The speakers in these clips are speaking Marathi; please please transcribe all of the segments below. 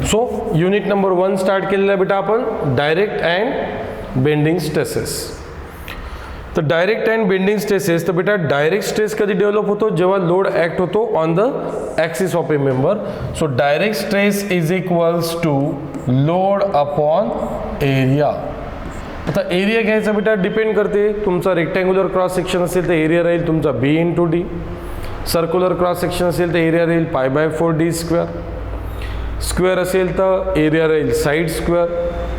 सो युनिट नंबर 1 स्टार्ट केलेला आहे बेटा आपण डायरेक्ट अँड बेंडिंग स्ट्रेसेस. तर डायरेक्ट अँड बेंडिंग स्ट्रेसेस, तर बेटा डायरेक्ट स्ट्रेस कधी डेव्हलप होतो, जेव्हा लोड ॲक्ट होतो on the axis of a member. So direct stress is equals to load upon area. आता एरिया घ्यायचा बेटा डिपेंड करते, तुमचा रेक्टँग्युलर क्रॉस सेक्शन असेल तर एरिया राहील तुमचा B/D, सर्क्युलर क्रॉस सेक्शन असेल तर एरिया राहील π/4D स्क्वेअर, स्क्वेअर असेल तर एरिया राहील साईड स्क्वेअर,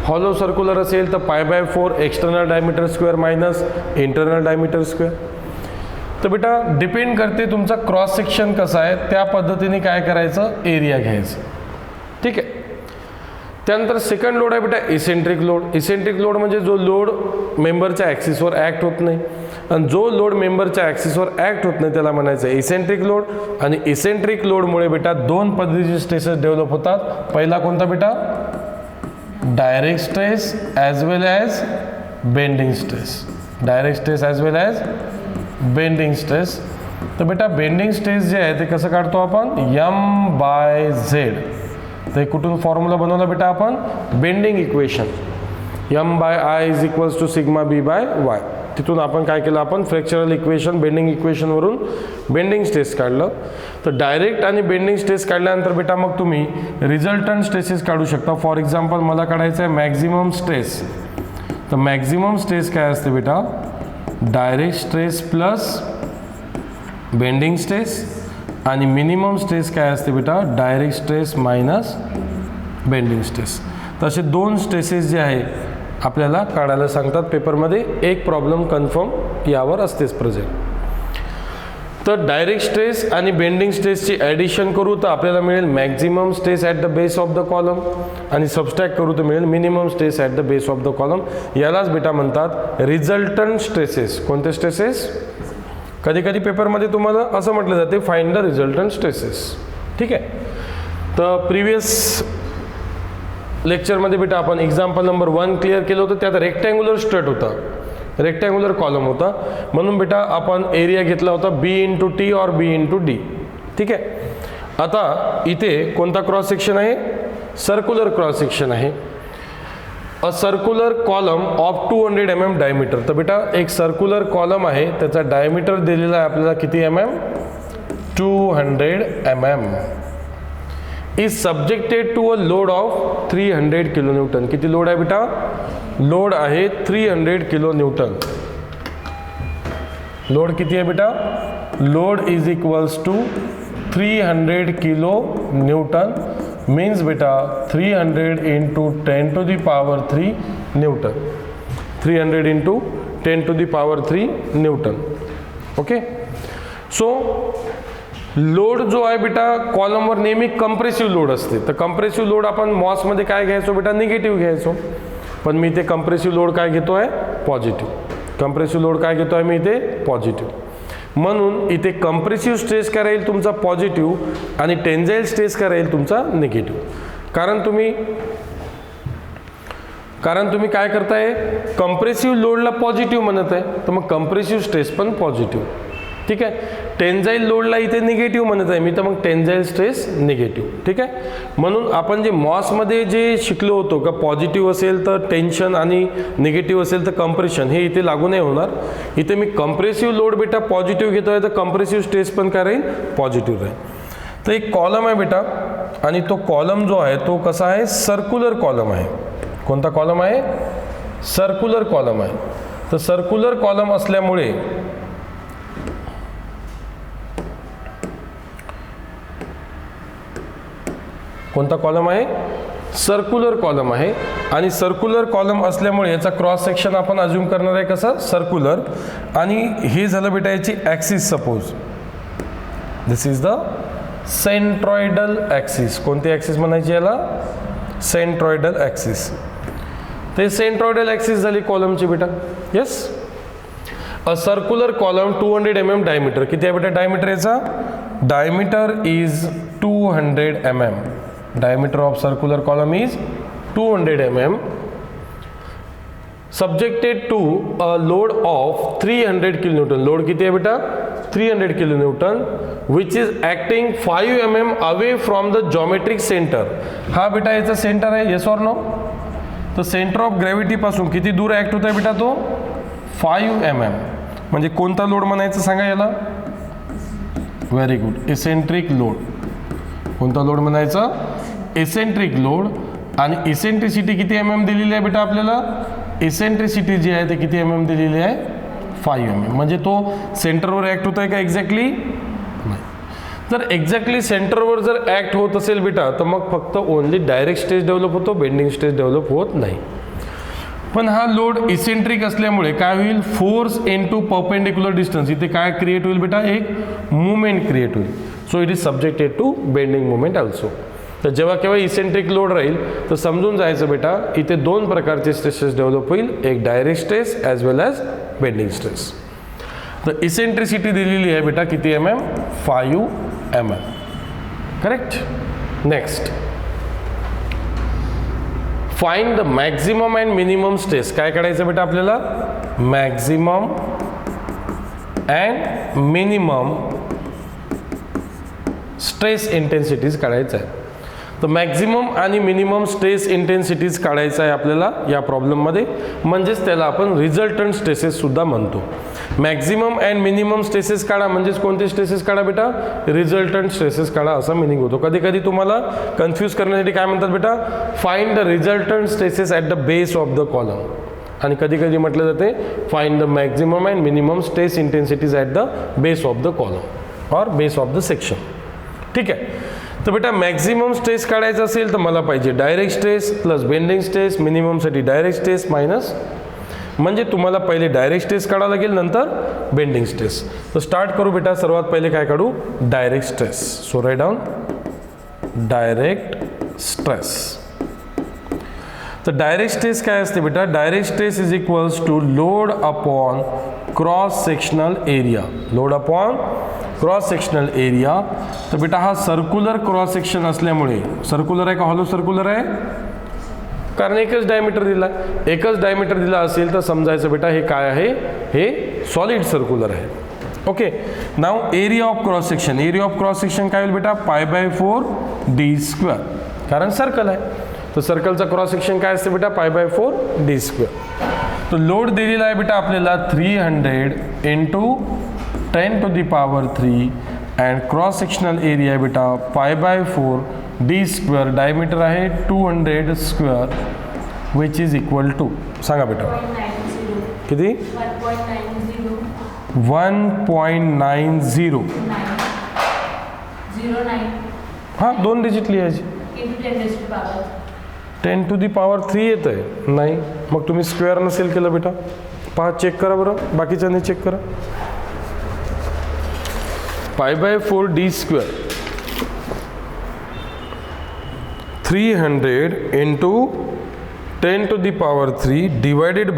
हॉलो सर्क्युलर असेल तर π/4 external diameter square minus internal diameter square. तर बेटा डिपेंड करते तुमचा क्रॉस सेक्शन कसा आहे, त्या पद्धतीने काय करायचं, एरिया घ्यायचं. ठीक आहे. त्यानंतर सेकंड लोड आहे बेटा इसेंट्रिक लोड. इसेंट्रिक लोड म्हणजे जो लोड मेंबरच्या ॲक्सिसवर ॲक्ट होत नाही, आणि जो लोड मेंबरच्या ॲक्सिसवर ॲक्ट होत नाही त्याला म्हणायचं इसेंट्रिक लोड. आणि इसेंट्रिक लोडमुळे बेटा दोन पद्धतीचे स्ट्रेसेस डेव्हलप होतात. पहिला कोणता बेटा, direct stress as well as bending stress. Direct stress as well as bending stress. तर बेटा बेंडिंग स्ट्रेस जे आहे ते कसं काढतो आपण, M/Z. तर कुठून फॉर्म्युला बनवला बेटा आपण, bending equation M/I is equals to sigma B/Y. तिथून आपण काय केलं, आपण फ्रॅक्चरल इक्वेशन बेंडिंग इक्वेशनवरून बेंडिंग स्ट्रेस काढलं. तर डायरेक्ट आणि बेंडिंग स्ट्रेस काढल्यानंतर बेटा मग तुम्ही रिझल्टंट स्ट्रेसेस काढू शकता. फॉर एक्झाम्पल मला काढायचं आहे मॅक्झिमम स्ट्रेस. तर मॅक्झिमम स्ट्रेस काय असते बेटा, direct stress plus bending stress, आणि मिनिमम स्ट्रेस काय असते बेटा, direct stress minus bending stress. तर असे दोन स्ट्रेसेस जे आहे आपल्याला काढायला सांगतात पेपरमध्ये. एक प्रॉब्लेम कन्फर्म यावर असतेच प्रेझेंट. तर डायरेक्ट स्ट्रेस आणि बेंडिंग स्ट्रेसची ॲडिशन करू तर आपल्याला मिळेल maximum stress at the base of the column, आणि सबस्ट्रॅक्ट करू तर मिळेल minimum stress at the base of the column. यालाच बेटा म्हणतात रिझल्टंट स्ट्रेसेस. कोणते स्ट्रेसेस, कधी कधी पेपरमध्ये तुम्हाला असं म्हटलं जाते फाइंड द रिझल्टंट स्ट्रेसेस. ठीक आहे. तर प्रिव्हियस लेक्चरमध्ये बेटा आपण एक्झाम्पल नंबर 1 क्लिअर केलं होतं. त्यात रेक्टँग्युलर स्ट्रट होता, रेक्टँग्युलर कॉलम होता, म्हणून बेटा आपण एरिया घेतला होता B/T और B/D. ठीक आहे. आता इथे कोणता क्रॉस सेक्शन आहे, सर्क्युलर क्रॉस सेक्शन आहे. A circular column of 200 mm डायमीटर. तर बेटा एक सर्क्युलर कॉलम आहे, त्याचा डायमीटर दिलेला आहे आपल्याला किती mm, 200 mm. Is subjected to a load of 300 kN. किती लोड आहे बेटा, लोड आहे 300 kN. लोड किती आहे बेटा, load is equals to 300 kN. Means बेटा 300 into 10 to the power 3 newton. 300 into 10 to the power 3 newton. Okay. So load जो आहे बेटा कॉलमवर नेहमी कंप्रेसिव्ह लोड असते. तर कंप्रेसिव्ह लोड आपण मॉसमध्ये काय घ्यायचो बेटा, निगेटिव्ह घ्यायचो. पण मी इथे कंप्रेसिव्ह लोड काय घेतो आहे, पॉझिटिव्ह. कंप्रेसिव्ह लोड काय घेतो आहे मी इथे, पॉझिटिव्ह. म्हणून इथे कंप्रेसिव्ह स्ट्रेस काय राहील तुमचा पॉझिटिव्ह, आणि टेन्जाईल स्ट्रेस काय राहील तुमचा निगेटिव्ह. कारण तुम्ही काय करताय, कंप्रेसिव्ह लोडला पॉझिटिव्ह म्हणत आहे, तर मग कंप्रेसिव्ह स्ट्रेस पण पॉझिटिव्ह. ठीक आहे. टेन्जाईल लोडला इथे निगेटिव्ह म्हणत आहे मी, तर मग टेन्जाईल स्ट्रेस निगेटिव्ह. ठीक आहे. म्हणून आपण जे मॉसमध्ये जे शिकलो होतो का पॉझिटिव्ह असेल तर टेन्शन आणि निगेटिव्ह असेल तर कंप्रेशन, हे इथे लागू नाही होणार. इथे मी कंप्रेसिव्ह लोड बेटा पॉझिटिव्ह घेतो आहे, तर कंप्रेसिव्ह स्ट्रेस पण काय राहील, पॉझिटिव्ह राहील. तर एक कॉलम आहे बेटा, आणि तो कॉलम जो आहे तो कसा आहे, सर्क्युलर कॉलम आहे. कोणता कॉलम आहे, सर्क्युलर कॉलम आहे. तर सर्क्युलर कॉलम असल्यामुळे कोणता कॉलम आहे, सर्क्युलर कॉलम आहे. आणि सर्क्युलर कॉलम असल्यामुळे याचा क्रॉस सेक्शन आपण अज्युम करणार आहे कसं, सर्क्युलर. आणि हे झालं बेटा याची axis. Suppose this is the centroidal axis. कोणती ॲक्सिस म्हणायची याला, सेंट्रॉइडल ॲक्सिस. ते सेंट्रॉइडल ॲक्सिस झाली कॉलमची बेटा. येस. अ सर्क्युलर कॉलम 200 mm डायमीटर. किती आहे बेटा डायमीटर याचा, diameter is 200 mm. Diameter of circular column is 200 mm. subjected to a load of 300 kilonewton. Load किती आहे बेटा 300 kilonewton which is acting 5 mm away from the geometric center. हा बेटा याचा सेंटर आहे, येस ऑर नो? तर सेंटर ऑफ ग्रॅव्हिटी पासून किती दूर ऍक्ट होत आहे बेटा तो 5 mm. म्हणजे कोणता लोड म्हणायचं सांगा याला? Very good, eccentric load. कोणता लोड म्हणायचा? Eccentric load. आणि इसेंट्रिसिटी किती mm दिलेली आहे बेटा आपल्याला? इसेंट्रिसिटी जी आहे ते किती mm दिलेली आहे? 5 mm. म्हणजे तो सेंटरवर ऍक्ट होत आहे का एक्झॅक्टली? नाही. जर एक्झॅक्टली सेंटरवर जर ऍक्ट होत असेल बेटा तर मग फक्त ओनली डायरेक्ट स्ट्रेस डेव्हलप होतो, बेंडिंग स्ट्रेस डेव्हलप होत नाही. पण हा लोड इसेंट्रिक असल्यामुळे काय होईल? Force into perpendicular distance. इथे काय क्रिएट होईल बेटा? एक मुवमेंट क्रिएट होईल. So it is subjected to bending moment also. तर जेव्हा केव्हा इसेंट्रिक लोड राहील तर समजून जायचं बेटा इथे दोन प्रकारचे स्ट्रेसेस डेव्हलप होईल, एक direct stress as well as bending stress. तर इसेंट्रिसिटी दिलेली आहे बेटा किती mm? 5 mm. Correct. Next, find the maximum and minimum stress. काय काढायचं बेटा आपल्याला? मॅक्झिमम अँड मिनिमम स्ट्रेस इंटेन्सिटीज काढायचं आहे. तर मॅक्झिमम आणि मिनिमम स्ट्रेस इंटेन्सिटीज काढायचं आहे आपल्याला या प्रॉब्लेममध्ये. म्हणजेच त्याला आपण रिझल्टंट स्ट्रेसेस सुद्धा म्हणतो. मॅक्झिमम अँड मिनिमम स्ट्रेसेस काढा म्हणजेच कोणते स्ट्रेसेस काढा बेटा? रिझल्टंट स्ट्रेसेस काढा असा मिनिंग होतो. कधी कधी तुम्हाला कन्फ्यूज करण्यासाठी काय म्हणतात बेटा? Find the resultant stresses at the base of the column. आणि कधी कधी म्हटलं जाते find the maximum and minimum stress intensities at the base of the column और बेस ऑफ द सेक्शन. ठीक आहे. तर बेटा मॅक्झिमम स्ट्रेस काढायचा असेल तर मला पाहिजे direct stress plus bending stress, मिनिममसाठी डायरेक्ट स्ट्रेस मायनस. म्हणजे तुम्हाला पहिले डायरेक्ट स्ट्रेस काढावं लागेल, नंतर बेंडिंग स्ट्रेस. तर स्टार्ट करू बेटा. सर्वात पहिले काय काढू? Direct stress. So right down direct stress. तर डायरेक्ट स्ट्रेस काय असते बेटा? Direct stress is equals to load upon cross sectional area. Load upon cross sectional area. तर बेटा हा सर्क्युलर क्रॉस सेक्शन असल्यामुळे, सर्क्युलर आहे का हॉलो सर्क्युलर आहे? कारण एकच डायमीटर दिला. एकच डायमीटर दिला असेल तर समजायचं बेटा हे काय आहे? हे सॉलिड सर्क्युलर आहे. Okay. Now area of cross section. Area of cross section काय होईल बेटा? π/4d². कारण सर्कल आहे. तर सर्कलचा क्रॉस सेक्शन काय असते बेटा? π/4d². तर लोड दिलेला आहे बेटा आपल्याला 300 × 10⁻³ अँड क्रॉस सेक्शनल एरिया आहे बेटा π/4d². डायमीटर आहे 200² विच इज इक्वल टू, सांगा बेटा किती? 1.90. हां 2 डिजिट लिहायची. 10⁻³ येत आहे नाही. मग तुम्ही स्क्वेअर नसेल केलं बेटा. पहा चेक करा बरं, बाकीच्यांनी चेक करा. π/4d², 300 × 10⁻³ divided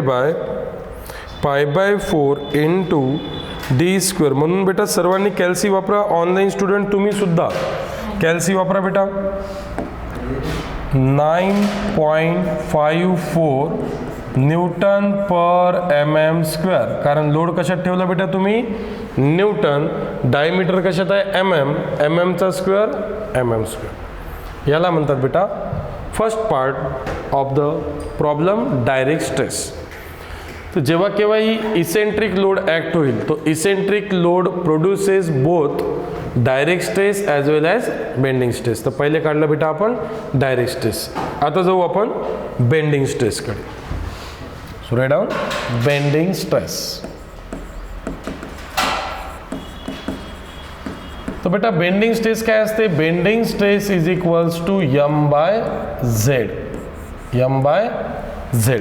by π/4 × d². म्हणून बेटा सर्वांनी कॅल्सी वापरा. ऑनलाईन स्टुडंट तुम्ही सुद्धा कॅल्सी वापरा बेटा. 9.54 Nm². कारण लोड कशात ठेवला बेटा तुम्ही? न्यूटन. डायमीटर कशात आहे? mm चा स्क्वेअर mm². याला म्हणतात बेटा first part of the problem direct stress. तर जेव्हा केव्हा ही इसेंट्रिक लोड ॲक्ट होईल तो eccentric load produces both direct stress as well as bending stress. तर पहिले काढलं बेटा आपण डायरेक्ट स्ट्रेस. आता जाऊ आपण बेंडिंग स्ट्रेसकडे. So right down bending stress. तर बेटा बेंडिंग स्ट्रेस काय असते? Bending stress is equals to m/z. m/z.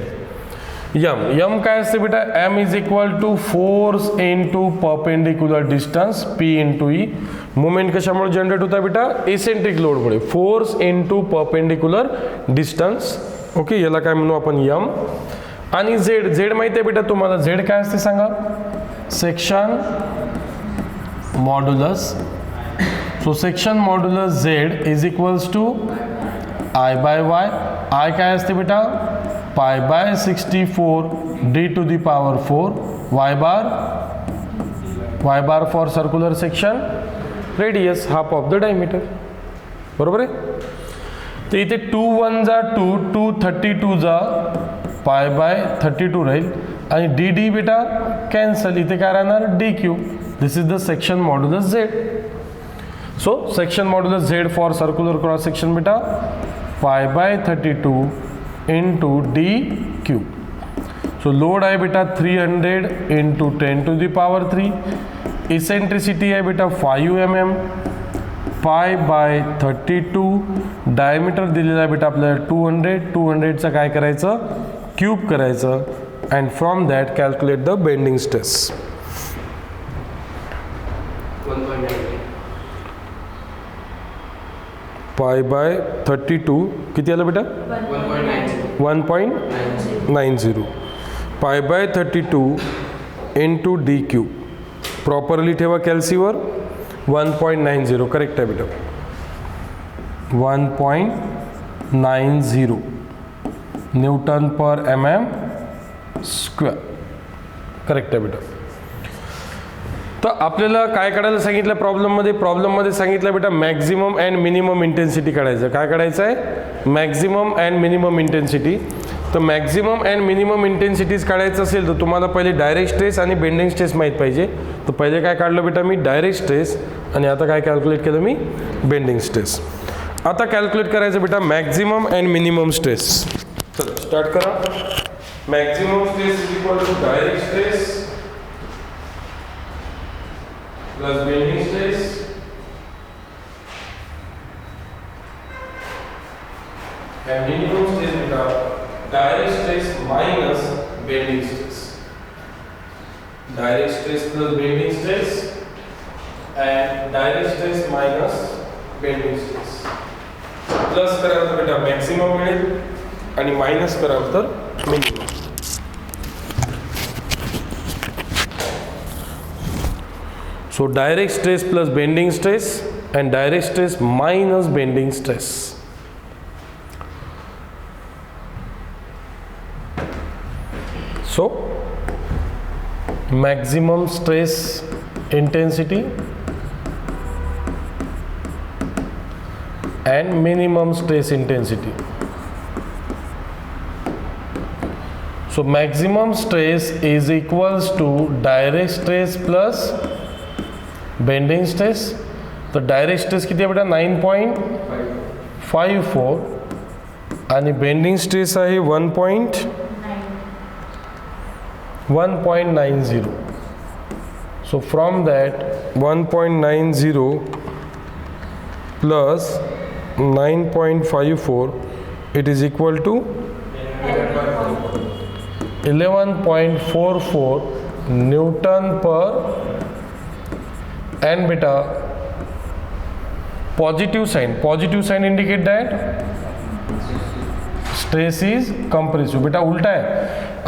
m काय असते बेटा? m is equal to force into perpendicular distance p × e. Movement कशामुळे जनरेट होता बेटा? इसेंट्रिक लोडमुळे. Force into perpendicular distance. Okay. याला काय म्हणू आपण? m. आणि z माहिती आहे बेटा तुम्हाला? z काय असते सांगा? Section modulus. So section modulus z is equals to I/y I काय असते बेटा π/64 d to the power 4 y bar for circular section radius half of the diameter. बरोबर आहे. तर इथे 2 1 जा 2 2 32 जा π/32 राहील आणि डी डी बेटा कॅन्सल. इथे काय राहणार dq. This is the section modulus z. So section modulus z for circular cross section बेटा π/32 into dq. सो लोड आहे बेटा 300 into 10 to the power 3. Eccentricity आहे बेटा 5 mm. π/32 डायमीटर दिलेला आहे बेटा आपल्याला 200. 200चा काय करायचं क्यूब करायचं and from that calculate the bending stress. π/32 किती आलं बेटा 1.90. π/32 into dq. प्रॉपरली ठेवा कॅल्सीवर 1.90 करेक्ट आहे बेटा 1.90 न्यूटन पर mm स्क्वेअर. करेक्ट आहे बेटा. तर आपल्याला काय काढायला सांगितलं प्रॉब्लेममध्ये सांगितलं बेटा मॅक्झिमम अँड मिनिमम इंटेन्सिटी काढायचं. काय काढायचं आहे मॅक्झिमम अँड मिनिमम इंटेन्सिटी. तर मॅक्झिमम अँड मिनिमम इंटेन्सिटीज काढायचं असेल तर तुम्हाला पहिले डायरेक्ट स्ट्रेस आणि बेंडिंग स्ट्रेस माहीत पाहिजे. तर पहिले काय काढलं बेटा मी डायरेक्ट स्ट्रेस आणि आता काय कॅल्क्युलेट केलं मी बेंडिंग स्ट्रेस. आता कॅल्क्युलेट करायचं बेटा मॅक्झिमम अँड मिनिमम स्ट्रेस. चला स्टार्ट करा. Maximum stress is equal to direct stress plus bending stress and minimum stress beta direct stress minus bending stress. Direct stress plus bending stress and direct stress minus bending stress. Plus कराल तर बेटा मॅक्सिमम मिळेल आणि मायनस कराल तर minimum. So direct stress plus bending stress and direct stress minus bending stress. So maximum stress intensity and minimum stress intensity. So maximum stress is equals to direct stress plus bending stress. तर डायरेक्ट स्ट्रेस किती आहे बेटा 9.54 आणि बेंडिंग स्ट्रेस आहे 1.90. So from that 1.90 plus 9.54 it is equal to 11.44 newton per N बेटा. positive sign indicate that stress is compressive. बेटा उलटा आहे.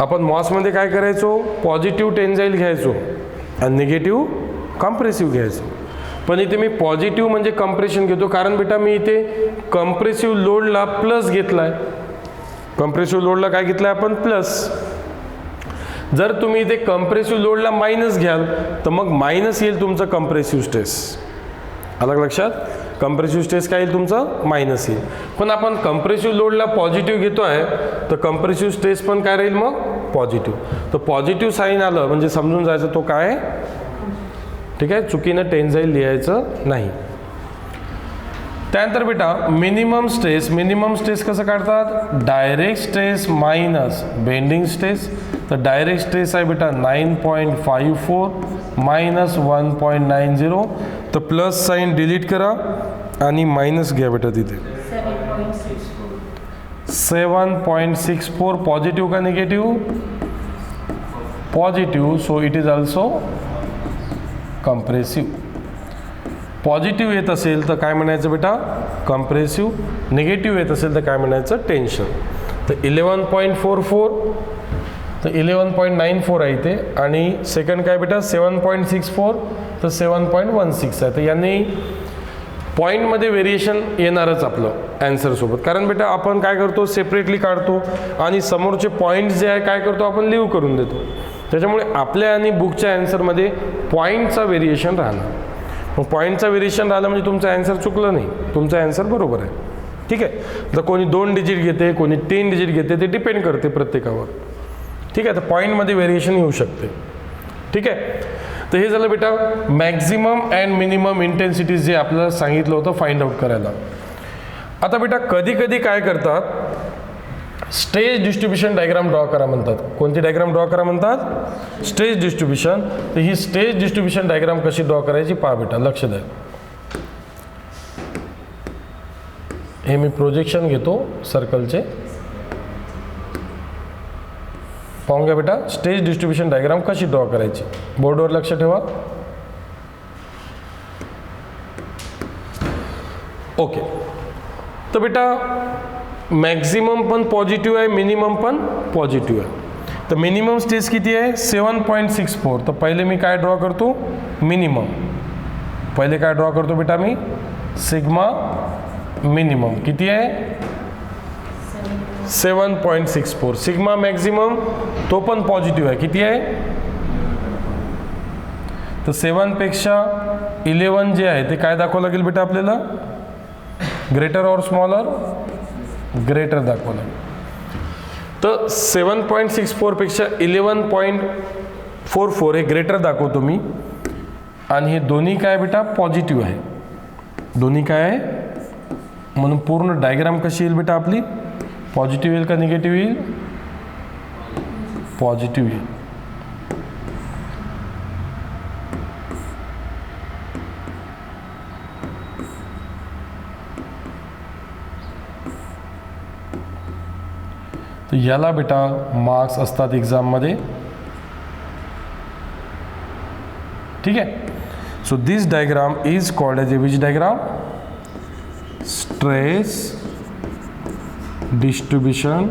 आपण मॉसमध्ये काय करायचो पॉझिटिव्ह टेन्साईल घ्यायचो आणि निगेटिव्ह कम्प्रेसिव्ह घ्यायचो. पण इथे मी पॉझिटिव्ह म्हणजे कम्प्रेशन घेतो कारण बेटा मी इथे कम्प्रेसिव्ह लोडला प्लस घेतला आहे. कम्प्रेसिव्ह लोडला काय घेतलं आहे आपण प्लस. जर तुम्ही इथे कम्प्रेसिव्ह लोडला मायनस घ्याल तर मग मायनस येईल तुमचं कम्प्रेसिव्ह स्ट्रेस. अलग लक्षात कम्प्रेसिव्ह स्ट्रेस काय येईल तुमचं मायनस येईल. पण आपण कम्प्रेसिव्ह लोडला पॉझिटिव्ह घेतो आहे तर कम्प्रेसिव्ह स्ट्रेस पण काय राहील मग पॉझिटिव्ह. तर पॉझिटिव्ह साईन आलं म्हणजे समजून जायचं तो काय ठीक आहे. चुकीनं टेन्साईल लिहायचं नाही. त्यानंतर बेटा मिनिमम स्ट्रेस कसं काढतात direct stress minus bending stress. तर डायरेक्ट स्ट्रेस आहे बेटा 9.54 मायनस 1.90. तर प्लस साईन डिलीट करा आणि मायनस घ्या बेटा तिथे 7.64. पॉझिटिव्ह का negative positive. So it is also compressive. Positive येत असेल तर काय म्हणायचं बेटा कम्प्रेसिव्ह. निगेटिव्ह येत असेल तर काय म्हणायचं टेन्शन. तर 11.44 तर 11.94 आहे इथे आणि सेकंड काय बेटा 7.64 तर 7.16 आहे. तर यांनी पॉईंटमध्ये व्हेरिएशन येणारच आपलं ॲन्सरसोबत, कारण बेटा आपण काय करतो सेपरेटली काढतो आणि समोरचे पॉईंट्स जे आहे काय करतो आपण लिव्ह करून देतो, त्याच्यामुळे आपल्या आणि बुकच्या ॲन्सरमध्ये पॉईंटचा व्हेरिएशन राहणार. मग पॉईंटचा व्हेरिएशन राहिलं म्हणजे तुमचं ॲन्सर चुकलं नाही, तुमचं ॲन्सर बरोबर आहे. ठीक आहे. तर कोणी 2 डिजिट घेते, कोणी 3 डिजिट घेते, ते डिपेंड करते प्रत्येकावर. ठीक आहे. तर पॉईंटमध्ये व्हेरिएशन येऊ शकते. ठीक आहे. तर हे झालं बेटा मॅक्झिमम अँड मिनिमम इंटेन्सिटीज जे आपल्याला सांगितलं होतं फाइंड आउट करायला. आता बेटा कधी कधी काय करतात, स्टेज डिस्ट्रीब्युशन डायग्राम ड्रॉ करा म्हणतात. कोणती डायग्राम ड्रॉ करा म्हणतात? Stage distribution. तर ही स्टेज डिस्ट्रीब्युशन डायग्राम कशी ड्रॉ करायची पहा बेटा, लक्ष द्या. हे मी प्रोजेक्शन घेतो सर्कलचे, पाहून घ्या बेटा स्टेज डिस्ट्रीब्युशन डायग्राम कशी ड्रॉ करायची. बोर्डवर लक्ष ठेवा. ओके. तर बेटा मॅक्झिमम पण पॉझिटिव्ह आहे, मिनिमम पण पॉझिटिव्ह आहे. तर मिनिमम स्टेज किती आहे? 7.64. तर पहिले मी काय ड्रॉ करतो? मिनिमम. पहिले काय ड्रॉ करतो बेटा मी? Sigma minimum. किती आहे? 7.64. सिग्मा मॅक्झिमम तो पण पॉझिटिव्ह आहे. किती आहे? तर 7 पेक्षा 11 जे आहे ते काय दाखवावं लागेल बेटा आपल्याला? ग्रेटर और स्मॉलर? ग्रेटर दाखवावं लागेल. तर 7.64 पेक्षा 11.44 हे ग्रेटर दाखवतो मी, आणि हे दोन्ही काय बेटा पॉझिटिव्ह आहे. दोन्ही काय आहे? म्हणून पूर्ण डायग्राम कशी येईल बेटा आपली? पॉझिटिव्ह येईल का निगेटिव्ह येईल? पॉझिटिव्ह येईल. तर याला बेटा मार्क्स असतात एक्झाममध्ये. ठीक आहे. So this diagram is called as a which diagram? Stress distribution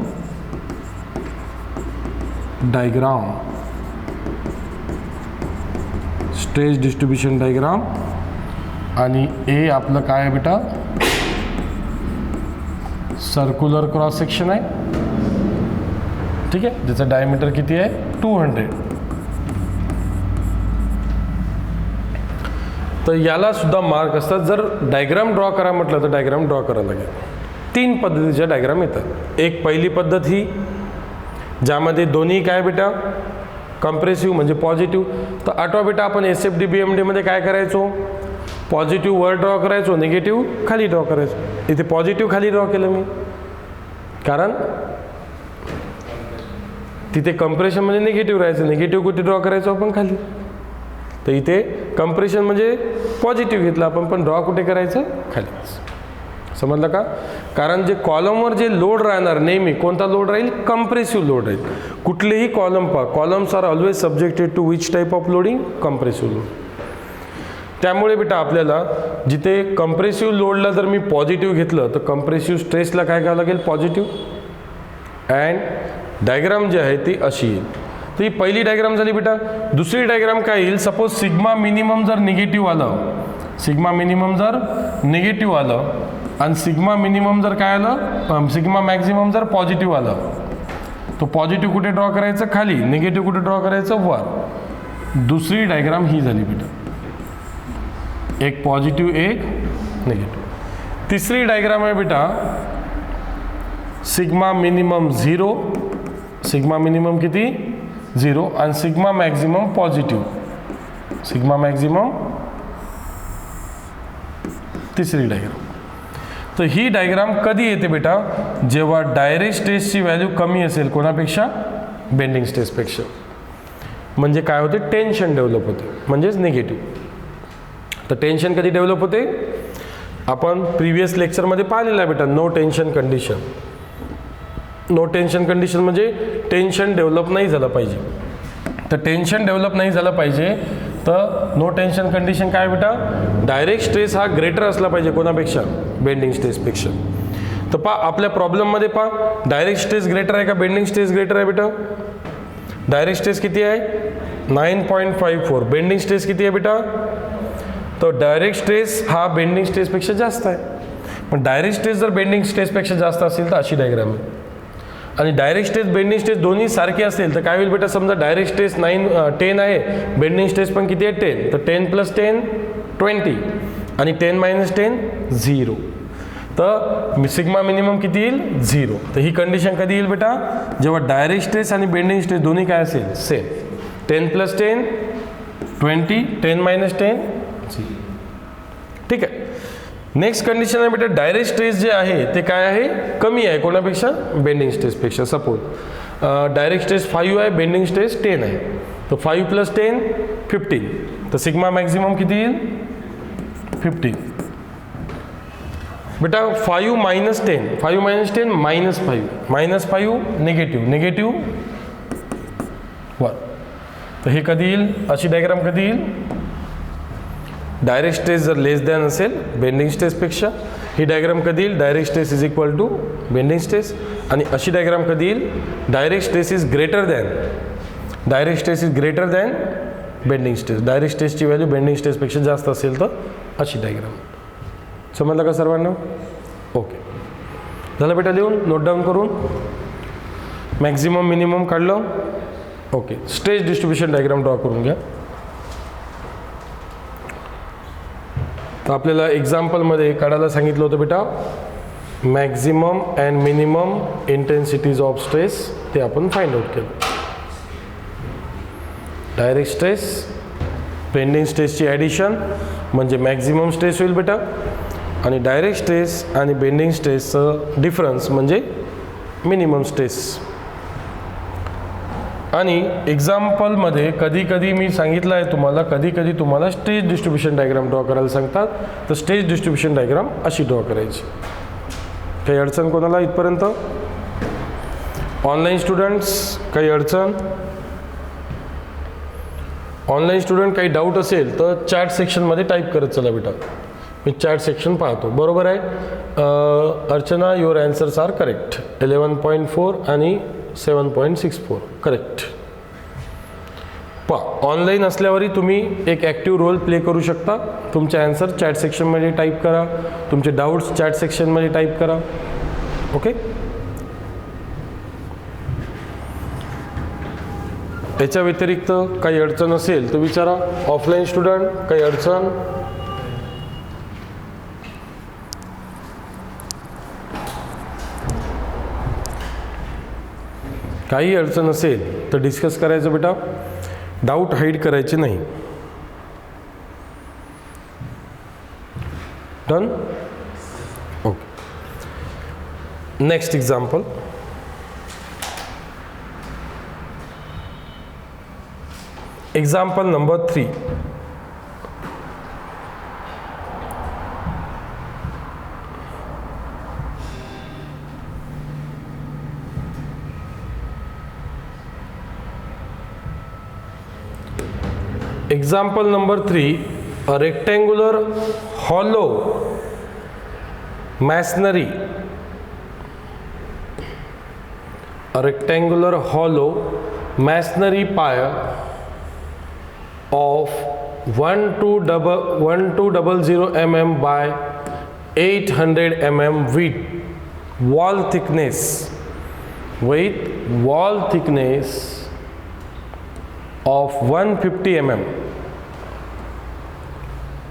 diagram. Stress distribution diagram. आणि ए आपलं काय आहे बेटा? सर्क्युलर क्रॉस सेक्शन आहे. ठीक आहे. ज्याचं डायमीटर किती आहे? 200. तर याला सुद्धा मार्क असतात. जर डायग्राम ड्रॉ करा म्हटलं तर डायग्राम ड्रॉ करायला लागेल. 3 पद्धतीच्या डायग्राम येतात. एक पहिली पद्धत ही ज्यामध्ये दोन्ही काय बेटा कंप्रेसिव्ह म्हणजे पॉझिटिव्ह. तर आठवा बेटा आपण SFD BMD मध्ये काय करायचो? पॉझिटिव्ह वर ड्रॉ करायचो, निगेटिव्ह खाली ड्रॉ करायचो. इथे पॉझिटिव्ह खाली ड्रॉ केलं मी, कारण तिथे कंप्रेशन म्हणजे निगेटिव्ह राहायचं. निगेटिव्ह कुठे ड्रॉ करायचो आपण? खाली. तर इथे कंप्रेशन म्हणजे पॉझिटिव्ह घेतलं आपण, पण ड्रॉ कुठे करायचं? खालीच. समजलं का? कारण जे कॉलमवर जे लोड राहणार नेहमी कोणता लोड राहील? कंप्रेसिव्ह लोड राहील. कुठलेही कॉलम पहा, columns are always subjected to which type of loading? Compressive load. त्यामुळे बेटा आपल्याला जिथे कंप्रेसिव्ह लोडला जर मी पॉझिटिव्ह घेतलं तर कंप्रेसिव्ह स्ट्रेसला काय घ्यावं लागेल? पॉझिटिव्ह. अँड डायग्राम जी आहे ती अशी येईल. तर ही पहिली डायग्राम झाली बेटा. दुसरी डायग्राम काय येईल? सपोज सिग्मा मिनिमम जर निगेटिव्ह आलं, सिग्मा मिनिमम जर निगेटिव्ह आलं आणि सिग्मा मिनिमम जर काय आलं? सिग्मा मॅक्झिमम जर पॉझिटिव्ह आलं, तो पॉझिटिव्ह कुठे ड्रॉ करायचं? खाली. निगेटिव्ह कुठे ड्रॉ करायचं? वर. दुसरी डायग्राम ही झाली बेटा. एक पॉझिटिव्ह एक निगेटिव्ह. तिसरी डायग्राम आहे बेटा सिग्मा मिनिमम 0. सिग्मा मिनिमम किती? 0 आणि sigma maximum positive. Sigma maximum तिसरी डायग्राम. तर ही डायग्राम कधी येते बेटा? जेव्हा डायरेक्ट स्ट्रेसची व्हॅल्यू कमी असेल कोणापेक्षा? बेंडिंग स्ट्रेसपेक्षा. म्हणजे काय होते? टेन्शन डेव्हलप होते, म्हणजेच निगेटिव्ह. तर टेन्शन कधी डेव्हलप होते? आपण प्रिव्हियस लेक्चरमध्ये पाहिलेलं आहे बेटा, no tension condition. No tension condition म्हणजे टेन्शन डेव्हलप नाही झालं पाहिजे. तर टेन्शन डेव्हलप नाही झालं पाहिजे, तर नो टेन्शन कंडिशन काय बेटा? डायरेक्ट स्ट्रेस हा ग्रेटर असला पाहिजे कोणापेक्षा? बेंडिंग स्ट्रेसपेक्षा. तर पहा आपल्या प्रॉब्लेममध्ये पहा, डायरेक्ट स्ट्रेस ग्रेटर आहे का बेंडिंग स्ट्रेस ग्रेटर आहे बेटा? डायरेक्ट स्ट्रेस किती आहे? 9.54. बेंडिंग स्ट्रेस किती आहे बेटा? तर डायरेक्ट स्ट्रेस हा बेंडिंग स्ट्रेसपेक्षा जास्त आहे. पण डायरेक्ट स्ट्रेस जर बेंडिंग स्ट्रेसपेक्षा जास्त असेल तर अशी डायग्राम आहे. आणि डायरेक्ट स्ट्रेस बेंडिंग स्ट्रेस दोन्ही सारखे असेल तर काय होईल बेटा, समजा डायरेक्ट स्ट्रेस 10 आहे, बेंडिंग स्ट्रेस पण किती आहे 10, तर 10 + 10 20 आणि 10 - 10 0. तर सिग्मा मिनिमम किती येईल 0. तर ही कंडिशन कधी येईल बेटा, जेव्हा डायरेक्ट स्ट्रेस आणि बेंडिंग स्ट्रेस दोन्ही काय असेल सेम. 10 + 10 20, 10 - 10 0. ठीक आहे. नेक्स्ट कंडिशन आहे बेटा, डायरेक्ट स्ट्रेस जे आहे ते काय आहे, कमी आहे कोणापेक्षा, बेंडिंग स्ट्रेसपेक्षा. सपोज डायरेक्ट स्ट्रेस 5 आहे, बेंडिंग स्ट्रेस 10 आहे, तर 5 + 10 15. तर सिग्मा मॅक्झिमम किती येईल 15. बेटा 5 - 10, 5 - 10 -5, -5 निगेटिव्ह 1. तर हे कधी येईल, अशी डायग्राम कधी येईल, डायरेक्ट स्ट्रेस जर लेस दॅन असेल बेंडिंग स्ट्रेसपेक्षा. ही डायग्राम कधी येईल, direct stress is equal to bending stress. आणि अशी डायग्राम कधी येईल, direct stress is greater than bending stress. Direct स्ट्रेसची व्हॅल्यू बेंडिंग स्ट्रेसपेक्षा जास्त असेल तर अशी डायग्राम. समजलं का सर्वांना? ओके, झालं बेटा लिहून, नोट डाऊन करून. मॅक्झिमम मिनिमम काढलं. Okay, stress distribution diagram draw करून घ्या. तर आपल्याला एक्झाम्पलमध्ये काढायला सांगितलं होतं बेटा, maximum and minimum intensities of stress, ते आपण फाइंड आउट केलं. डायरेक्ट स्ट्रेस बेंडिंग स्ट्रेसची ॲडिशन म्हणजे मॅक्झिमम स्ट्रेस होईल बेटा, आणि डायरेक्ट स्ट्रेस आणि बेंडिंग स्ट्रेसचं डिफरन्स म्हणजे मिनिमम स्ट्रेस. आणि एक्झाम्पलमध्ये कधी कधी मी सांगितलं आहे तुम्हाला, कधी कधी तुम्हाला स्ट्रेस डिस्ट्रीब्युशन डायग्राम ड्रॉ करायला सांगतात. तर स्ट्रेस डिस्ट्रीब्युशन डायग्राम अशी ड्रॉ करायची. काही अडचण कोणाला इथपर्यंत? ऑनलाईन स्टुडंट्स काही अडचण? ऑनलाईन स्टुडंट काही डाऊट असेल तर चॅट सेक्शनमध्ये टाईप करत चला बेटा, मी चॅट सेक्शन पाहतो. बरोबर आहे Archana, your answers are correct. 11.4 आणि 7.64 करेक्ट. ऑनलाईन असल्यावरही तुम्ही एक ॲक्टिव्ह रोल प्ले करू शकता. तुमचे आन्सर चॅट सेक्शनमध्ये टाईप करा, तुमचे डाऊट्स चॅट सेक्शनमध्ये टाईप करा. ओके, त्याच्या व्यतिरिक्त काही अडचण असेल तर विचारा. ऑफलाईन स्टुडंट काही अडचण? काही अडचण असेल तर डिस्कस करायचं बेटा, डाऊट हाईड करायचे नाही. Done? Okay, next example. Example number 3. Example number 3, a rectangular hollow masonry, pier of 1200 mm by 800 mm with wall thickness of 150 mm.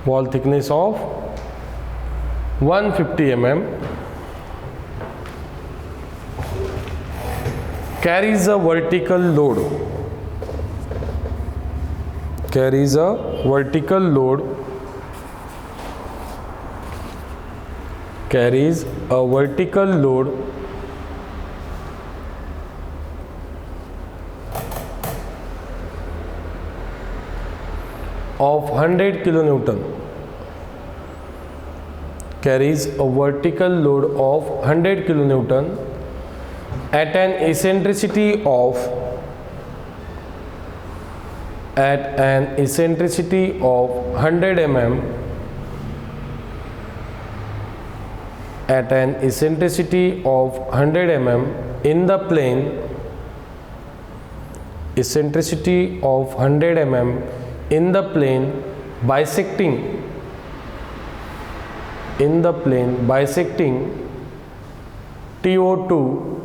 Wall thickness of 150 mm carries a vertical load. Of 100 kilonewton. Carries a vertical load of 100 kilonewton at an eccentricity of 100 mm. At an eccentricity of 100 mm in the plane. Eccentricity of 100 mm in the plane bisecting in the plane bisecting TO2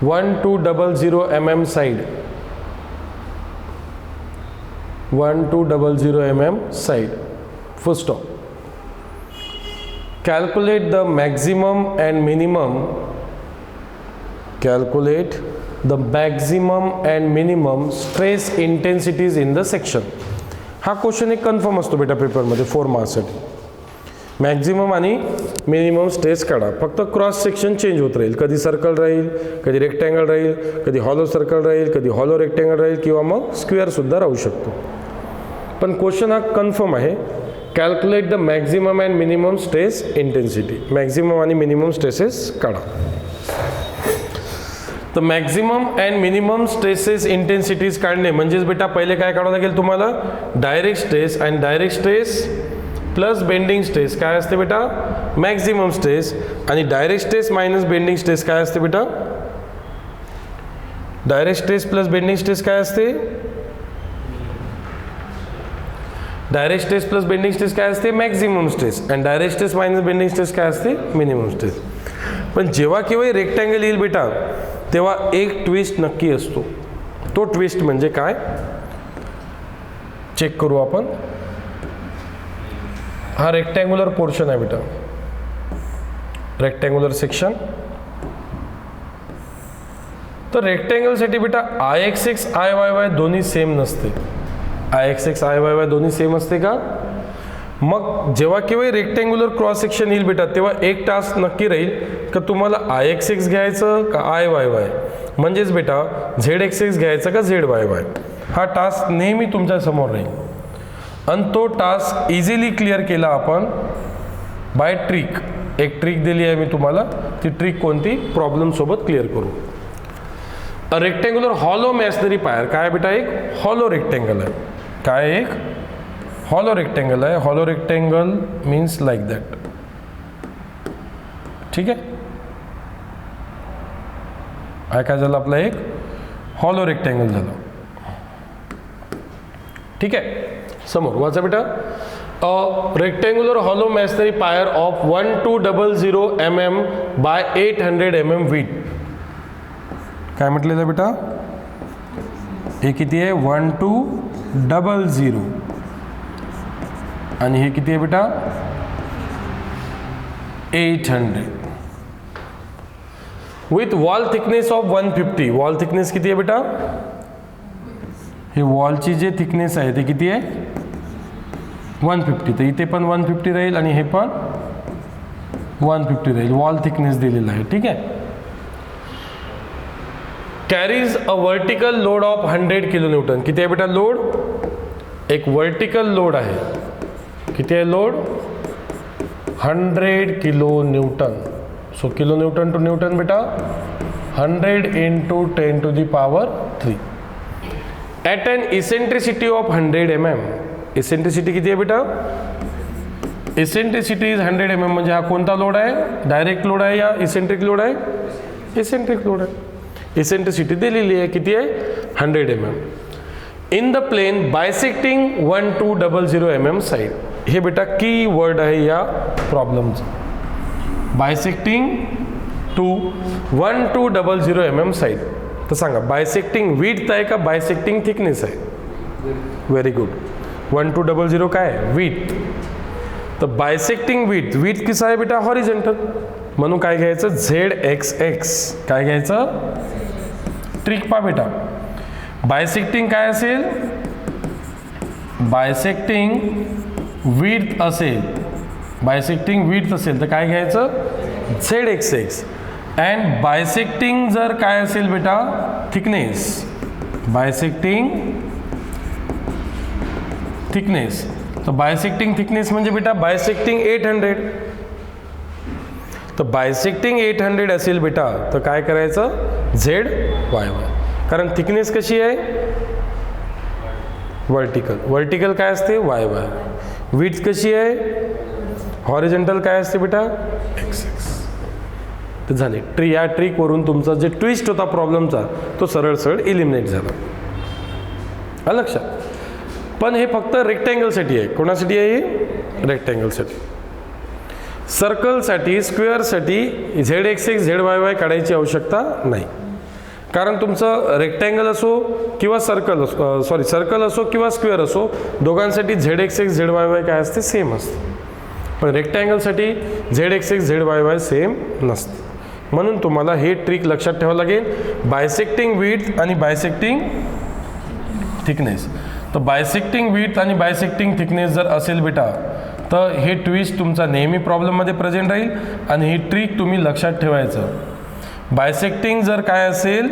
1200 mm side, 1200 mm side, full stop. Calculate the maximum and minimum, calculate the maximum and minimum stress intensities in the section. हा क्वेश्चन एक कन्फर्म असतो बेटा पेपरमध्ये 4 मार्क्ससाठी. मॅक्झिमम आणि मिनिमम स्ट्रेस काढा. फक्त क्रॉस सेक्शन चेंज होत राहील, कधी सर्कल राहील, कधी रेक्टँगल राहील, कधी हॉलो सर्कल राहील, कधी हॉलो रेक्टँगल राहील किंवा मग स्क्वेअरसुद्धा राहू शकतो. पण क्वेश्चन हा कन्फर्म आहे. Calculate the maximum and minimum stress intensity. Maximum आणि मिनिमम स्ट्रेसेस काढा. तर मॅक्झिमम अँड मिनिमम स्ट्रेसेस इंटेन्सिटीज काढणे म्हणजेच बेटा पहिले काय काढावं लागेल तुम्हाला, direct stress and direct stress plus bending stress काय असते बेटा, मॅक्झिमम स्ट्रेस. आणि direct stress minus bending stress काय असते बेटा, direct stress plus bending stress काय असते, direct stress plus bending stress काय असते, maximum stress. And direct stress minus bending stress काय असते, मिनिमम स्ट्रेस. पण जेव्हा केव्हा रेक्टँगल येईल बेटा तेव्हा एक ट्विस्ट नक्की असतो. तो ट्विस्ट म्हणजे काय चेक करू आपण. हा रेक्टँग्युलर पोर्शन आहे बेटा, रेक्टँग्युलर सेक्शन. तर रेक्टँगलसाठी बेटा IXX IYY दोन्ही सेम नसते. IXX IYY दोन्ही सेम असते का. मग जेव्हा केव्हा रेक्टँग्युलर क्रॉस सेक्शन येईल बेटा तेव्हा एक टास्क नक्की राहील का तुम्हाला IXX घ्यायचं का IYY, म्हणजेच बेटा ZXX घ्यायचं का ZYY. हा टास्क नेहमी तुमच्या समोर राहील आणि तो टास्क इझिली क्लिअर केला आपण बाय ट्रिक. एक ट्रिक दिली आहे मी तुम्हाला, ती ट्रिक कोणती, प्रॉब्लेम सोबत क्लिअर करू. रेक्टँग्युलर हॉलो मॅसनरी पायर काय बेटा, एक हॉलो रेक्टँगल आहे. काय, एक हॉलो रेक्टँगल आहे. Hollow rectangle means like that. ठीक आहे, हा काय झालं आपला एक हॉलो रेक्टँगल झालं. ठीक आहे, समोर वाचा बेटा. रेक्टँग्युलर हॉलो मॅसनरी पायर ऑफ 1200 mm बाय 800 mm वीट. काय म्हटलेलं बेटा, हे किती आहे 1200 आणि हे किती आहे बेटा 800 with wall thickness of 150. Wall thickness किती आहे बेटा, हे वॉलची जे थिकनेस आहे ते किती आहे 150. तर इथे पण 150 राहील आणि हे पण 150 राहील. वॉल थिकनेस दिलेला आहे. ठीक आहे. Carries a vertical load of 100 kN. किती आहे बेटा लोड, एक वर्टिकल लोड आहे. किती आहे load, 100 kN. So kN to newton बेटा 100 × 10⁻³ at an eccentricity of 100 mm. Eccentricity किती आहे बेटा, इसेंट्रिसिटी इज 100 mm. म्हणजे हा कोणता लोड आहे, डायरेक्ट लोड आहे या इसेंट्रिक लोड आहे, इसेंट्रिक लोड आहे. इसेंट्रिसिटी दिलेली आहे किती आहे 100 mm. In the plane bisecting 1200 mm side. हे बेटा की वर्ड आहे या प्रॉब्लेमचं. Bisecting to 1200 mm side. तर सांगा बायसेक्टिंग विड्थ आहे का बायसेक्टिंग थिकनेस आहे. Very good. 1200 काय आहे विड्थ. तर बायसेक्टिंग विड्थ, विड्थ किसा आहे बेटा हॉरिझॉन्टल, म्हणून काय घ्यायचं ZXX. काय घ्यायचं, ट्रिक पा बेटा. बायसेक्टिंग काय असेल, बायसेक्टिंग विड्थ असेल, बायसेक्टिंग विड्थ असेल तर काय घ्यायचं ZXX. अँड बायसेक्टिंग जर काय असेल बेटा थिकनेस, बायसेक्टिंग थिकनेस. तर बायसेक्टिंग थिकनेस म्हणजे बेटा बायसेक्टिंग 800. तर बायसेक्टिंग 800 असेल बेटा तर काय करायचं ZYY. कारण थिकनेस कशी आहे वर्टिकल, वर्टिकल काय असते YY. विड्थ कशी आहे हॉरिझॉन्टल काय असते बेटा XX. तर झाले या ट्रिकवरून तुमचा जे ट्विस्ट होता प्रॉब्लेमचा तो सरळ सरळ इलिमिनेट झाला. लक्षात. पण हे फक्त रेक्टँगलसाठी आहे. कोणासाठी आहे हे? रेक्टँगलसाठी. सर्कलसाठी, स्क्वेअरसाठी ZXX ZYY काढायची आवश्यकता नाही, कारण तुमचं रेक्टँगल असो किंवा सर्कल असो किंवा स्क्वेअर असो, दोघांसाठी ZXX ZYY काय असते? सेम असते. पण रेक्टँगलसाठी ZXX ZYY सेम नसते. म्हणून तुम्हाला हे ट्रिक लक्षात ठेवावं लागेल. बायसेक्टिंग विड्थ आणि बायसेक्टिंग थिकनेस. तर बायसेक्टिंग विड्थ आणि बायसेक्टिंग थिकनेस जर असेल बेटा, तर हे ट्विस्ट तुमचा नेहमी प्रॉब्लेममध्ये प्रेझेंट राहील आणि ही ट्रिक तुम्ही लक्षात ठेवायचं. बायसेक्टिंग जर काय असेल,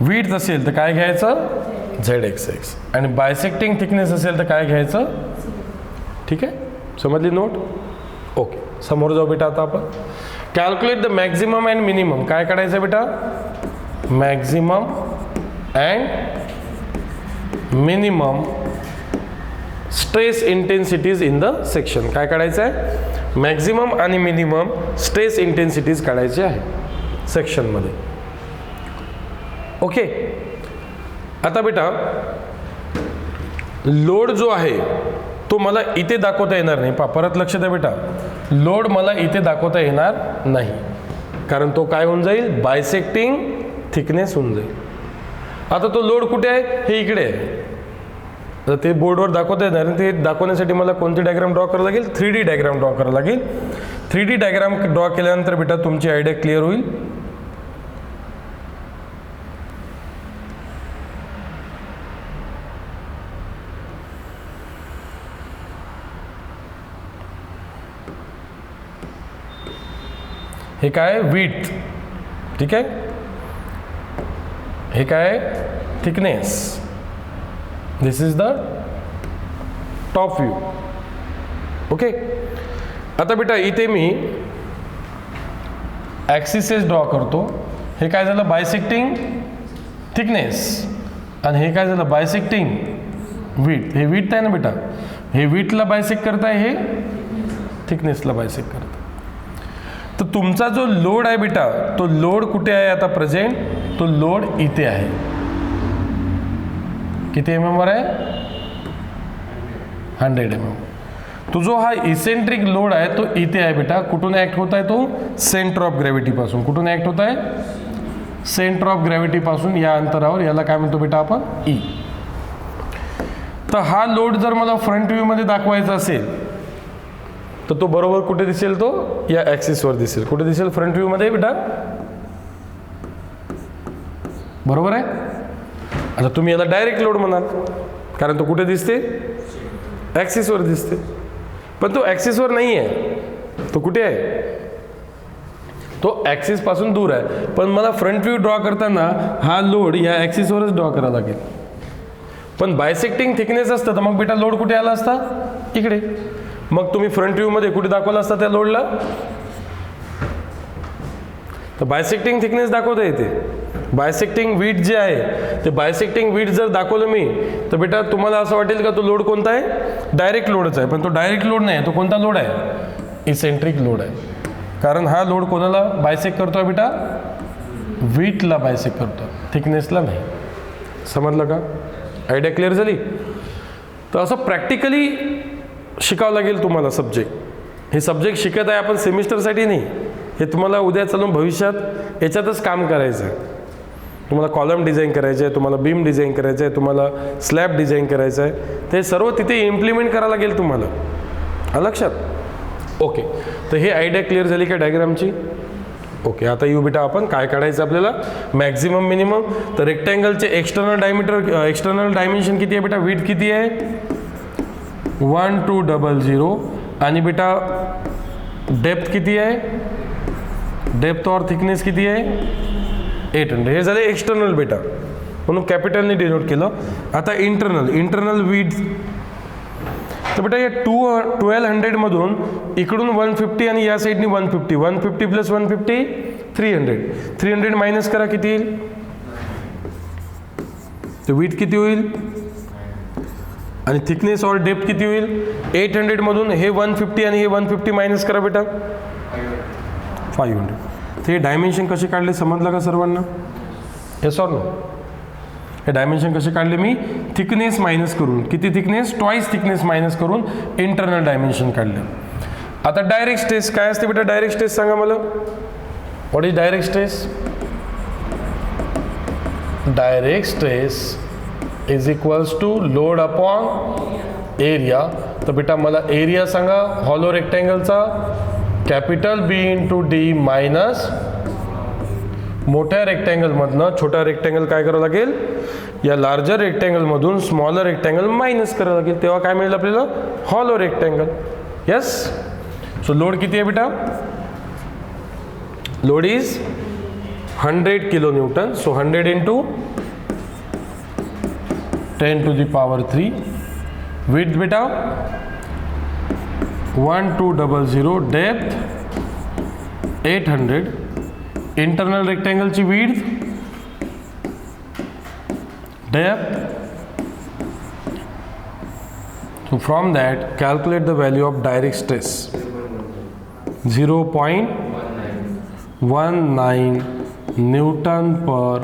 विड्थ असेल तर काय घ्यायचं? ZXX. आणि बायसेक्टिंग थिकनेस असेल तर काय घ्यायचं? ठीक आहे, समजली नोट? ओके, समोर जाऊ बेटा. आता आपण calculate the maximum and minimum. काय काढायचं बेटा? Maximum and minimum stress intensities in the section. काय काढायचं आहे? मॅक्झिमम आणि मिनिमम स्ट्रेस इंटेन्सिटीज काढायचे आहे सेक्शनमध्ये. ओके, आता बेटा लोड जो आहे तो मला इथे दाखवता येणार नाही. परत लक्ष द्या बेटा, लोड मला इथे दाखवता येणार नाही, कारण तो काय होऊन जाईल? बायसेक्टिंग थिकनेस होऊन जाईल. आता तो लोड कुठे आहे? हे इकडे आहे. तर ते बोर्डवर दाखवता येणार नाही. ते दाखवण्यासाठी मला कोणती डायग्राम ड्रॉ करावं लागेल? 3D डायग्राम ड्रॉ करावं लागेल. 3D डायग्राम ड्रॉ केल्यानंतर बेटा तुमची आयडिया क्लिअर होईल. हे काय? विड्थ. ठीक आहे, हे काय? Thickness. This is the top view. Okay, आता बेटा इथे मी ॲक्सिसेस ड्रॉ करतो. हे काय झालं? बायसेक्टिंग थिकनेस. आणि हे काय झालं? बायसेक्टिंग विड्थ. हे विड्थ आहे ना बेटा, हे विड्थला बायसेक्ट करताय, हे थिकनेसला बायसेक्ट करताय. तर तुमचा जो लोड आहे बेटा, तो लोड कुठे आहे आता प्रेझेंट? तो लोड इथे आहे. किती mm वर आहे? 100 mm. तो जो हा इसेंट्रिक लोड आहे तो इथे आहे बेटा. कुठून ऍक्ट होत आहे? तो सेंटर ऑफ ग्रॅव्हिटी पासून. कुठून ऍक्ट होत आहे? सेंटर ऑफ ग्रॅव्हिटी पासून या अंतरावर. याला काय म्हणतो बेटा आपण? E. तर हा लोड जर मला फ्रंट व्ह्यू मध्ये दाखवायचा असेल तर तो बरोबर कुठे दिसेल? तो या ॲक्सिसवर दिसेल. कुठे दिसेल? फ्रंट व्ह्यू मध्ये बेटा. बरोबर आहे. आता तुम्ही याला डायरेक्ट लोड म्हणाल, कारण तो कुठे दिसते? ॲक्सिसवर दिसते. पण तो ॲक्सिसवर नाही आहे. तो कुठे आहे? तो ॲक्सिस पासून दूर आहे. पण मला फ्रंट व्ह्यू ड्रॉ करताना हा लोड या ॲक्सिसवरच ड्रॉ करावा लागेल. पण बायसेक्टिंग थिकनेस असतं तर मग बेटा लोड कुठे आला असता? इकडे. मग तुम्ही फ्रंट व्ह्यू मध्ये कुठे दाखवला असता त्या लोडला? तर बायसेक्टिंग थिकनेस दाखवता येते. बायसेक्टिंग विड्थ जे आहे ते बायसेक्टिंग विड्थ जर दाखवलं मी तर बेटा तुम्हाला असं वाटेल का तो लोड कोणता आहे? डायरेक्ट लोडच आहे. पण तो डायरेक्ट लोड नाही, तो कोणता लोड आहे? इसेंट्रिक लोड आहे. कारण हा लोड कोणाला बायसेक्ट करतोय बेटा? विड्थला बायसेक्ट करतो, थिकनेसला नाही. समजलं का? आयडिया क्लिअर झाली? तर असं प्रॅक्टिकली शिकावं लागेल तुम्हाला सब्जेक्ट. हे सब्जेक्ट शिकत आहे आपण सेमिस्टरसाठी नाही, हे तुम्हाला उद्या चालून भविष्यात याच्यातच काम करायचं आहे. तुम्हाला कॉलम डिझाईन करायचं आहे, तुम्हाला बीम डिझाईन करायचं आहे, तुम्हाला स्लॅब डिझाईन करायचं आहे. ते सर्व तिथे इम्प्लिमेंट करावं लागेल तुम्हाला. लक्षात? ओके, तर हे आयडिया क्लिअर झाली का डायग्रामची? ओके, आता येऊ बेटा आपण काय काढायचं आपल्याला? Maximum minimum. तर रेक्टँगलचे एक्सटर्नल डायमेन्शन किती आहे बेटा? विड्थ किती आहे? 1200. आणि बेटा डेप्थ किती आहे? डेप्थ और थिकनेस किती आहे? 800. हे झाले एक्सटर्नल बेटा, म्हणून कॅपिटलने डिनोट केलं. आता इंटरनल विड्थ. तर बेटा या 1200 मधून इकडून 150 आणि या साईडनी 150. 150 प्लस 150 300. 300 मायनस करा, किती येईल? तर विड्थ किती होईल? आणि थिकनेस और डेप्थ किती होईल? 800 मधून हे 150 आणि हे 150 मायनस करा बेटा, 500. तर हे डायमेन्शन कसे काढले समजलं का सर्वांना? Yes or no? हे डायमेन्शन कसे काढले मी, थिकनेस मायनस करून, किती थिकनेस, ट्वाइस थिकनेस मायनस करून इंटरनल डायमेन्शन काढले. आता डायरेक्ट स्ट्रेस काय असते बेटा, डायरेक्ट स्ट्रेस सांगा मला. What is direct stress? Direct stress is equals to load upon area. तर बेटा मला एरिया सांगा हॉलो रेक्टँगलचा, capital B into D minus मोठ्या रेक्टँगलमधनं छोटा रेक्टँगल काय करावं लागेल, या लार्जर रेक्टँगलमधून स्मॉलर रेक्टँगल मायनस करावं लागेल, तेव्हा काय मिळेल आपल्याला, hollow rectangle. Yes. So load किती आहे बेटा, load is 100 kilo newton. So 100 into 10 to the power 3. Width बेटा 1200, डेप्थ 800. इंटरनल रेक्टँगलची width, depth. So from that calculate the value of direct stress. 0.19 Newton per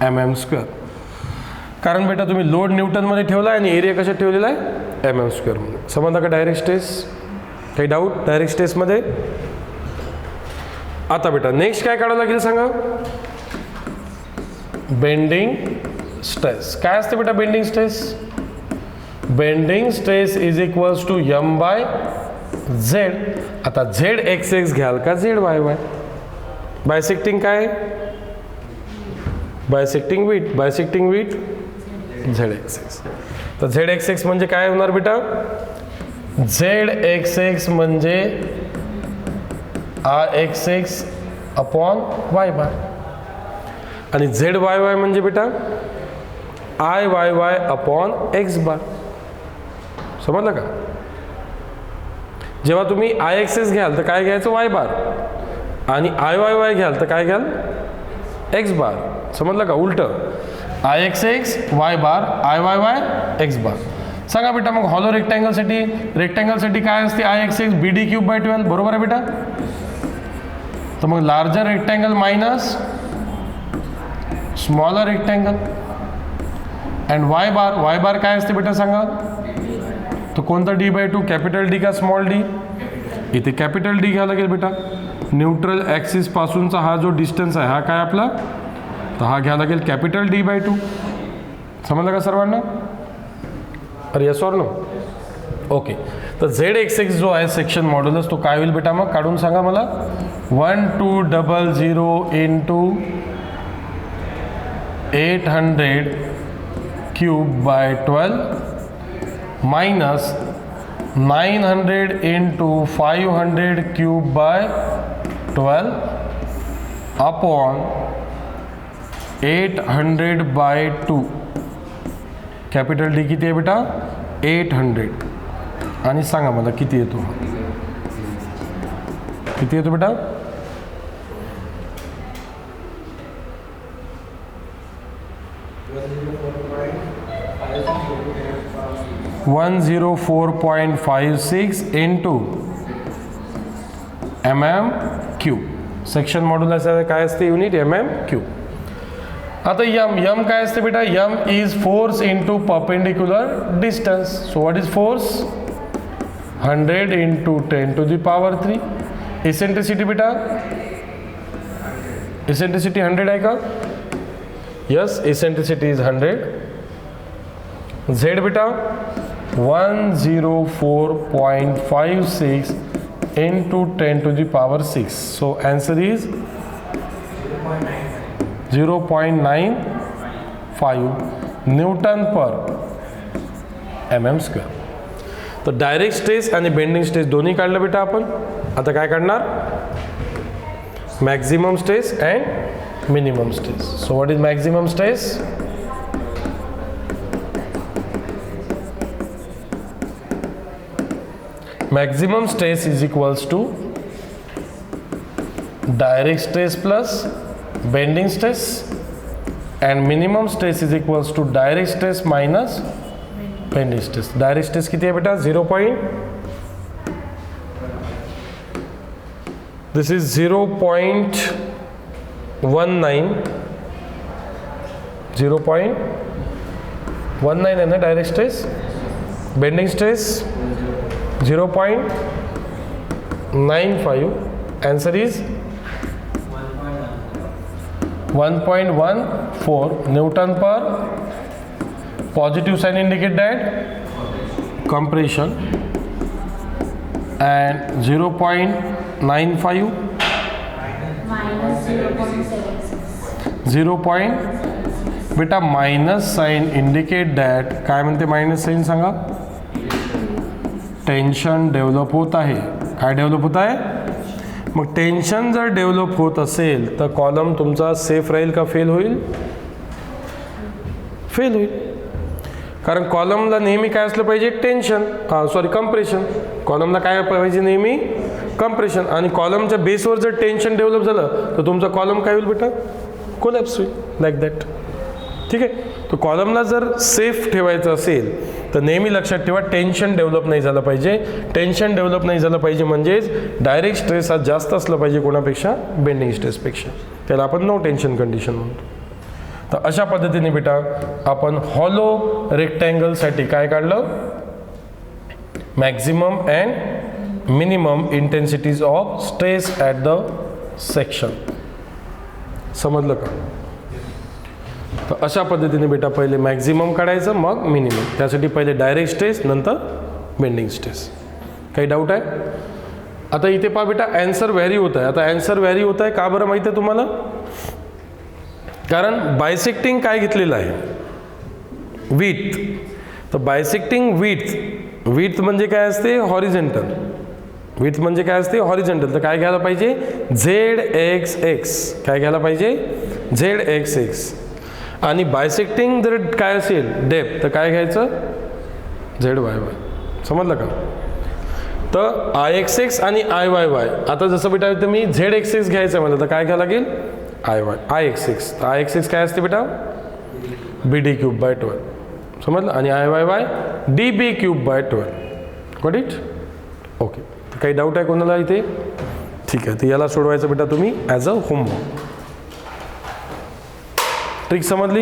mm square. कारण बेटा तुम्ही लोड न्यूटनमध्ये ठेवला आणि एरिया कशात ठेवलेला आहे, mm स्क्वेअरमध्ये. समजला का डायरेक्ट स्ट्रेस? काही डाऊट डायरेक्ट स्ट्रेसमध्ये? आता बेटा नेक्स्ट काय काढावं लागेल सांगा, बेंडिंग स्ट्रेस. काय असते बेटा bending stress? Bending stress is equals to M by Z. आता झेड एक्स एक्स घ्याल का झेड वाय वाय? बायसेक्टिंग काय, bisecting with, bisecting with Z X X. तर झेड एक्स एक्स म्हणजे काय होणार बेटा, झेड एक्स एक्स म्हणजे R X X upon Y bar, आणि झेड वाय वाय म्हणजे बेटा I Y Y upon X bar. समजलं का? जेव्हा तुम्ही आय एक्स एक्स घ्याल तर काय घ्यायचं, वाय बार, आणि आय वाय वाय घ्याल तर काय घ्याल, एक्स बार. समजलं का? उलट I X X Y bar, I Y Y X bar. सांगा बेटा मग हॉलो रेक्टँगलसाठी काय असते, I X X B D cube by 12. बरोबर आहे बेटा? तर मग larger rectangle minus smaller rectangle, and Y bar काय असते बेटा सांगा, तो कोणता डी बाय 2, कॅपिटल डी का स्मॉल डी? इथे कॅपिटल डी घ्यावं लागेल बेटा. न्यूट्रल ॲक्सिस पासूनचा हा जो डिस्टन्स आहे हा काय आपला, तर हा घ्यावा लागेल कॅपिटल डी बाय 2. समजलं का सर्वांना? अरे यस ऑर नो? ओके. तर झेड एक्स एक्स जो आहे सेक्शन मॉड्युलस तो काय होईल बेटा, मग काढून सांगा मला. 1200 into 800 cube by 12 minus 900 into 500 cube by 12 upon 800 by 2. Capital D किती आहे बेटा, 800. आणि सांगा मला किती येतो, किती येतो बेटा, 104.56 into mm cube. Section modulus काय असते युनिट, mm क्यूब. आता यम काय असते बेटा, M is force into perpendicular distance. So what is force, 100 into 10 to the power 3. Eccentricity बेटा, इसेंट्रिसिटी 100 आहे का? Yes, eccentricity is 100. झेड बेटा 104.56 into 10 to the power 6. So answer is 0.95 Newton per mm square. तर डायरेक्ट स्ट्रेस आणि बेंडिंग स्ट्रेस दोन्ही काढलं बेटा आपण. आता काय काढणार, maximum stress and minimum stress. So what is maximum stress, maximum stress is equals to direct stress plus bending stress, and minimum stress is equals to direct stress minus bending stress. Direct stress किती आहे बेटा, 0. This is 0.19 0.19 आहे ना direct stress. Bending stress 0.95. Answer is 1.14 Newton per. Positive sign indicate that compression, and 0.95 0. बेटा मायनस साइन इंडिकेट दॅट. काय म्हणते मायनस साइन सांगा. टेन्शन डेव्हलप होत आहे. काय डेव्हलप होत आहे. मग टेन्शन जर डेव्हलप होत असेल तर कॉलम तुमचा सेफ राहील का फेल होईल. फेल होईल. कारण कॉलमला नेहमी काय असलं पाहिजे टेन्शन, कंप्रेशन. कॉलमला काय पाहिजे नेहमी कंप्रेशन. आणि कॉलमच्या बेसवर जर टेन्शन डेव्हलप झालं तर तुमचा कॉलम काय होईल बेटा कोलॅप्स होईल. Like that. ठीक आहे. तर कॉलमला जर सेफ ठेवायचं असेल तर नेहमी लक्षात ठेवा टेन्शन डेव्हलप नाही झालं पाहिजे. टेन्शन डेव्हलप नाही झालं पाहिजे म्हणजेच डायरेक्ट स्ट्रेस हा जास्त असला पाहिजे कोणापेक्षा बेंडिंग स्ट्रेसपेक्षा. त्याला आपण नो टेन्शन कंडिशन म्हणतो. तर अशा पद्धतीने बेटा आपण हॉलो रेक्टँगलसाठी काय काढलं. Maximum and minimum intensities of stress at the section. समजलं का. तर अशा पद्धतीने बेटा पहिले मॅक्झिमम काढायचं मग मिनिमम. त्यासाठी पहिले डायरेक्ट स्ट्रेस नंतर बेंडिंग स्ट्रेस. काही डाऊट आहे. आता इथे पहा बेटा ॲन्सर व्हॅरी होत आहे. आता ॲन्सर व्हॅरी होत आहे का बरं माहिती आहे तुम्हाला. कारण बायसेक्टिंग काय घेतलेलं आहे विथ. तर बायसेक्टिंग विथ म्हणजे काय असते हॉरिझॉन्टल. विथ म्हणजे काय असते हॉरिझॉन्टल. तर काय घ्यायला पाहिजे ZXX. काय घ्यायला पाहिजे ZXX. आणि बायसेक्टिंग जर काय असेल डेप्थ तर काय घ्यायचं ZYY. समजलं का. तर IXX आणि IYY. आता जसं बेटा तुम्ही ZXX घ्यायचं आहे मला तर काय घ्यावं लागेल IXX. IXX काय असते बेटा BD³/12. समजलं. आणि IYY DB³/12. Got it. Okay. काही डाऊट आहे कोणाला इथे. ठीक आहे. तर याला सोडवायचं बेटा तुम्ही ॲज अ होमवर्क. ट्रिक समजली.